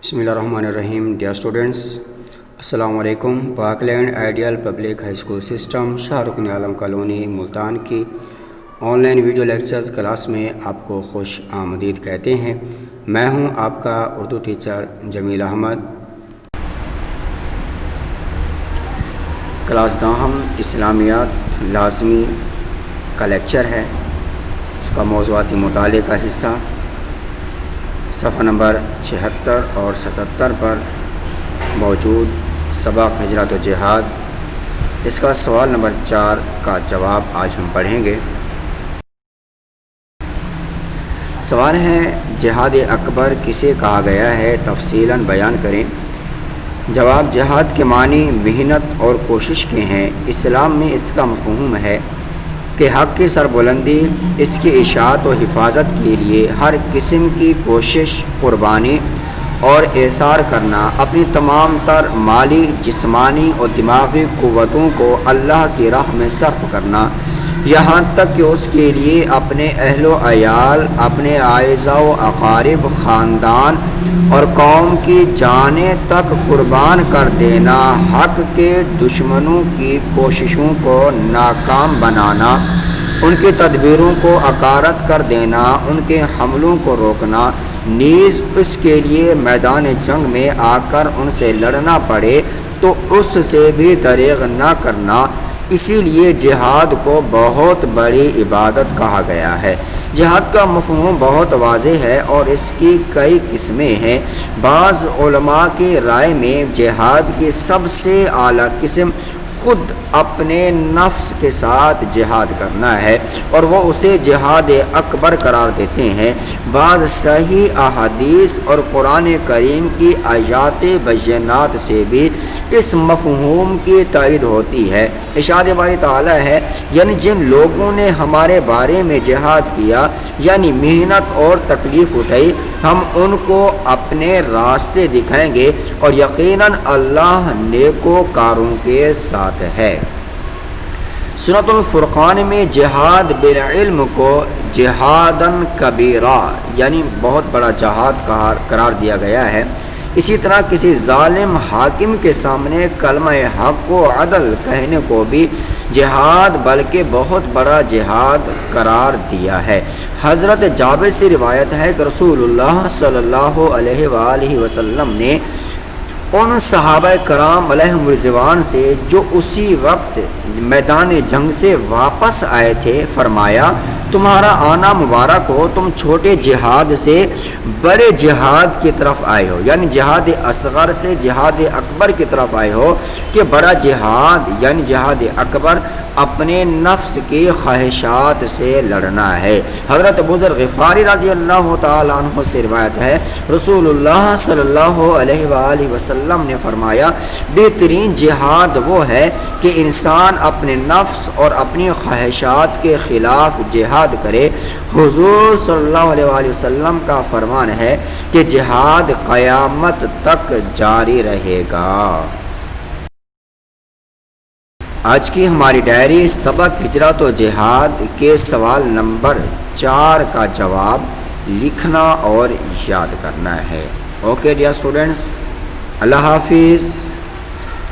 بسم اللہ الرحمن الرحیم. ڈیئر اسٹوڈنٹس، السلام علیکم. Pakland ideal public high school system Shah Rukn Alam colony Multan کی online video lectures class میں آپ کو خوش آمدید کہتے ہیں. میں ہوں آپ کا اردو ٹیچر جمیل احمد. کلاس داہم اسلامیات لازمی کا لیکچر ہے. اس کا موضوعاتی مطالعے کا حصہ صفحہ نمبر 76 اور 77 پر موجود سبق ہجرت و جہاد. اس کا سوال نمبر 4 کا جواب آج ہم پڑھیں گے. سوال ہے، جہاد اکبر کسے کہا گیا ہے؟ تفصیلاً بیان کریں. جواب، جہاد کے معنی محنت اور کوشش کے ہیں. اسلام میں اس کا مفہوم ہے کہ حق کی سربلندی، اس کی اشاعت و حفاظت کے لیے ہر قسم کی کوشش، قربانی اور ایثار کرنا، اپنی تمام تر مالی، جسمانی اور دماغی قوتوں کو اللہ کی راہ میں صرف کرنا، یہاں تک کہ اس کے لیے اپنے اہل و عیال، اپنے اعزاء و اقارب، خاندان اور قوم کی جانیں تک قربان کر دینا، حق کے دشمنوں کی کوششوں کو ناکام بنانا، ان کی تدبیروں کو اکارت کر دینا، ان کے حملوں کو روکنا، نیز اس کے لیے میدان جنگ میں آ کر ان سے لڑنا پڑے تو اس سے بھی دریغ نہ کرنا. اسی لیے جہاد کو بہت بڑی عبادت کہا گیا ہے. جہاد کا مفہوم بہت واضح ہے اور اس کی کئی قسمیں ہیں. بعض علماء کی رائے میں جہاد کی سب سے اعلیٰ قسم خود اپنے نفس کے ساتھ جہاد کرنا ہے اور وہ اسے جہاد اکبر قرار دیتے ہیں. بعض صحیح احادیث اور قرآن کریم کی آیات بینات سے بھی اس مفہوم کی تائید ہوتی ہے. ارشاد باری تعالیٰ ہے، یعنی جن لوگوں نے ہمارے بارے میں جہاد کیا، یعنی محنت اور تکلیف اٹھائی، ہم ان کو اپنے راستے دکھائیں گے اور یقیناً اللہ نیکوکاروں کے ساتھ ہے. سورۃ الفرقان میں جہاد بالعلم کو جہاداً کبیرہ، یعنی بہت بڑا جہاد قرار دیا گیا ہے. اسی طرح کسی ظالم حاکم کے سامنے کلمہ حق و عدل کہنے کو بھی جہاد بلکہ بہت بڑا جہاد قرار دیا ہے. حضرت جابر سے روایت ہے کہ رسول اللہ صلی اللہ علیہ وآلہ وسلم نے ان صحابہ کرام علیہم رضوان سے جو اسی وقت میدان جنگ سے واپس آئے تھے فرمایا، تمہارا آنا مبارک ہو، تم چھوٹے جہاد سے بڑے جہاد کی طرف آئے ہو، یعنی جہاد اصغر سے جہاد اکبر کی طرف آئے ہو کہ بڑا جہاد یعنی جہاد اکبر اپنے نفس کی خواہشات سے لڑنا ہے. حضرت ابو ذر غفاری رضی اللہ تعالیٰ عنہ سے روایت ہے، رسول اللہ صلی اللہ علیہ وآلہ وسلم نے فرمایا، بہترین جہاد وہ ہے کہ انسان اپنے نفس اور اپنی خواہشات کے خلاف جہاد کرے. حضور صلی اللہ علیہ وآلہ وسلم کا فرمان ہے کہ جہاد قیامت تک جاری رہے گا. آج کی ہماری ڈائری سبق ہجرت و جہاد کے سوال نمبر 4 کا جواب لکھنا اور یاد کرنا ہے. اوکے ڈیئر اسٹوڈنٹس، اللہ حافظ.